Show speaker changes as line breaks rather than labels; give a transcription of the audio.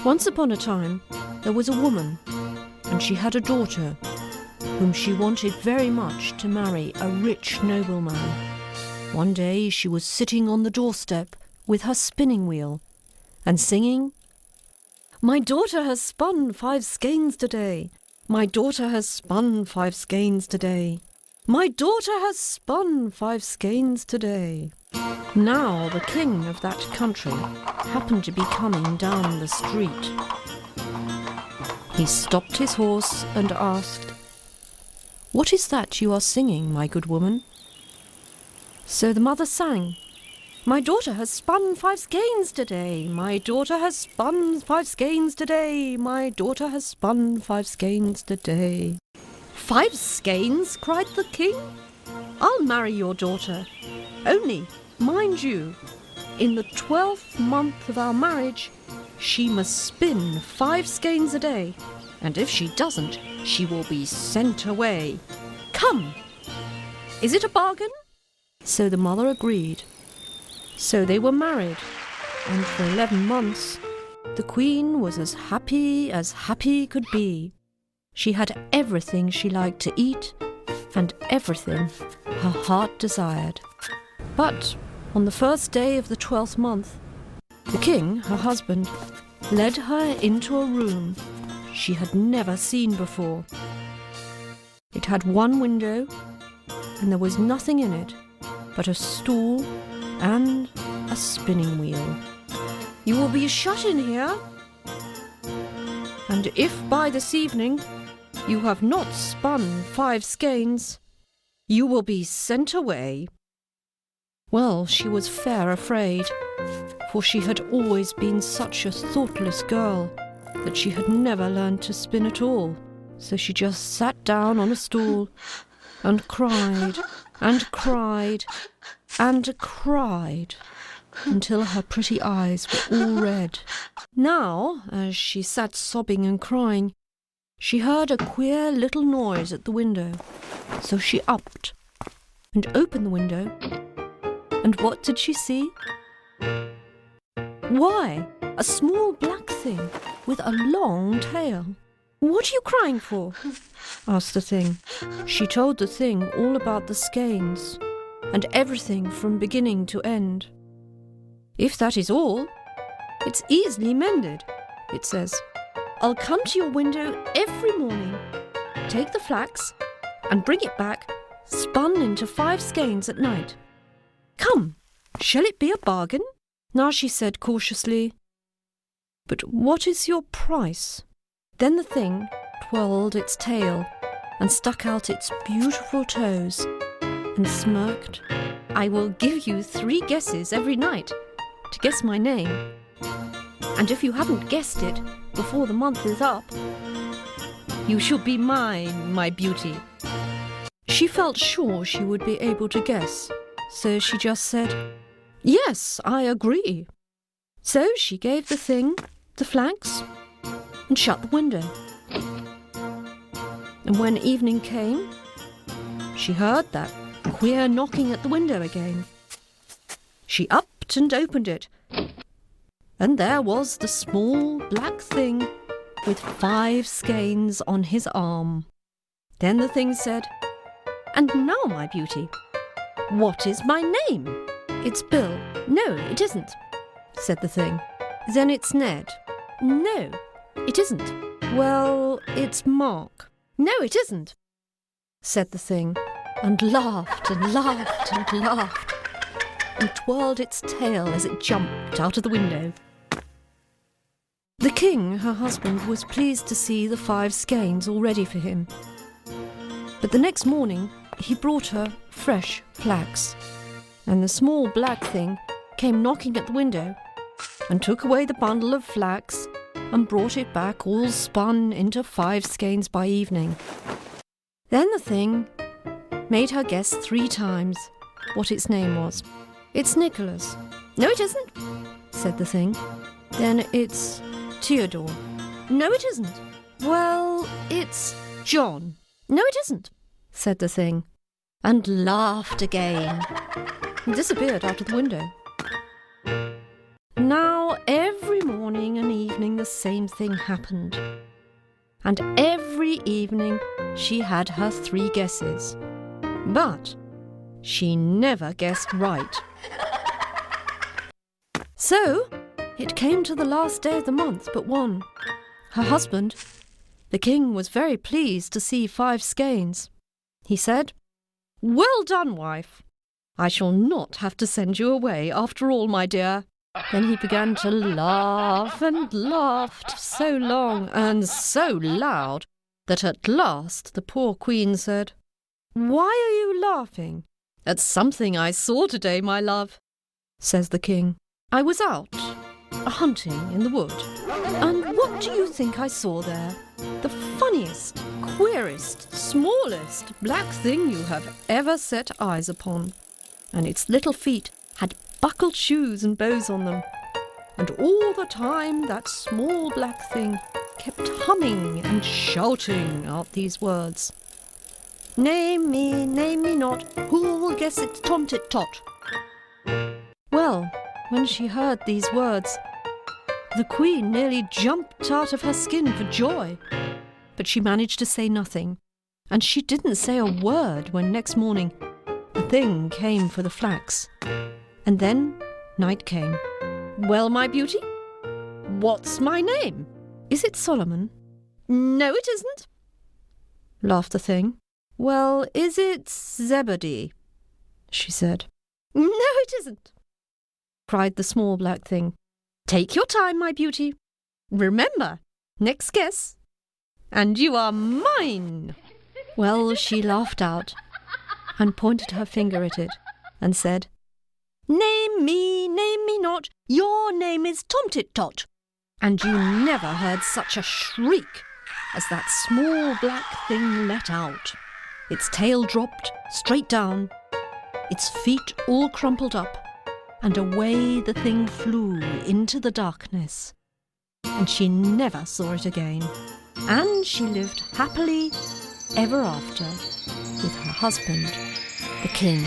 Once upon a time, there was a woman, and she had a daughter, whom she wanted very much to marry a rich nobleman. One day she was sitting on the doorstep with her spinning wheel and singing, "My daughter has spun 5 skeins today. My daughter has spun 5 skeins today. My daughter has spun 5 skeins today." Now the king of that country happened to be coming down the street. He stopped his horse and asked, "What is that you are singing, my good woman?" So the mother sang, "My daughter has spun 5 skeins today. My daughter has spun 5 skeins today. My daughter has spun 5 skeins today." "5 skeins?" cried the king. "I'll marry your daughter. Only, mind you, in the 12th month of our marriage, she must spin 5 skeins a day, and if she doesn't, she will be sent away. Come, is it a bargain?" So the mother agreed. So they were married, and for 11 months, the queen was as happy could be. She had everything she liked to eat, and everything her heart desired. But on the first day of the 12th month, the king, her husband, led her into a room she had never seen before. It had one window, and there was nothing in it but a stool and a spinning wheel. "You will be shut in here, and if by this evening you have not spun 5 skeins, you will be sent away." Well, she was fair afraid, for she had always been such a thoughtless girl that she had never learned to spin at all. So she just sat down on a stool and cried and cried and cried until her pretty eyes were all red. Now, as she sat sobbing and crying, she heard a queer little noise at the window. So she upped and opened the window. And what did she see? Why, a small black thing with a long tail. "What are you crying for?" asked the thing. She told the thing all about the skeins and everything from beginning to end. "If that is all, it's easily mended," it says. "I'll come to your window every morning, take the flax and bring it back spun into 5 skeins at night. Come, shall it be a bargain?" Now she said cautiously, "But what is your price?" Then the thing twirled its tail and stuck out its beautiful toes and smirked. "I will give you 3 guesses every night to guess my name. And if you haven't guessed it before the month is up, you shall be mine, my beauty." She felt sure she would be able to guess, so she just said, "Yes, I agree." So she gave the thing the flax and shut the window. And when evening came, she heard that queer knocking at the window again. She upped and opened it, and there was the small black thing with 5 skeins on his arm. Then the thing said, "And now, my beauty, what is my name?" "It's Bill." "No, it isn't," said the thing. "Then it's Ned." "No, it isn't." "Well, it's Mark." "No, it isn't," said the thing, and laughed and laughed and laughed, and twirled its tail as it jumped out of the window. The king, her husband, was pleased to see the 5 skeins all ready for him. But the next morning he brought her fresh flax, and the small black thing came knocking at the window and took away the bundle of flax and brought it back all spun into 5 skeins by evening. Then the thing made her guess 3 times what its name was. "It's Nicholas." "No, it isn't," said the thing. "Then it's Theodore." "No, it isn't." "Well, it's John." "No, it isn't," said the thing, and laughed again, and disappeared out of the window. Now every morning morning and evening the same thing happened. And every evening she had her 3 guesses. But she never guessed right. So it came to the last day of the month but one. Her husband, the king, was very pleased to see 5 skeins. He said, "Well done, wife. I shall not have to send you away after all, my dear." Then he began to laugh and laughed so long and so loud that at last the poor queen said, "Why are you laughing?" "At something I saw today, my love," says the king. "I was out hunting in the wood, and what do you think I saw there? The funniest, queerest, smallest black thing you have ever set eyes upon. And its little feet had buckled shoes and bows on them. And all the time that small black thing kept humming and shouting out these words. 'Name me not, who will guess it's Tom Tit Tot?'" Well, when she heard these words, the queen nearly jumped out of her skin for joy. But she managed to say nothing, and she didn't say a word when next morning the thing came for the flax. And then night came. "Well, my beauty, what's my name? Is it Solomon?" "No, it isn't," laughed the thing. "Well, is it Zebedee?" she said. "No, it isn't," cried the small black thing. "Take your time, my beauty. Remember, next guess, and you are mine." Well, she laughed out and pointed her finger at it and said, name me not, your name is Tom Tit Tot." And you never heard such a shriek as that small black thing let out. Its tail dropped straight down, its feet all crumpled up, and away the thing flew into the darkness. And she never saw it again. And she lived happily ever after with her husband, the king.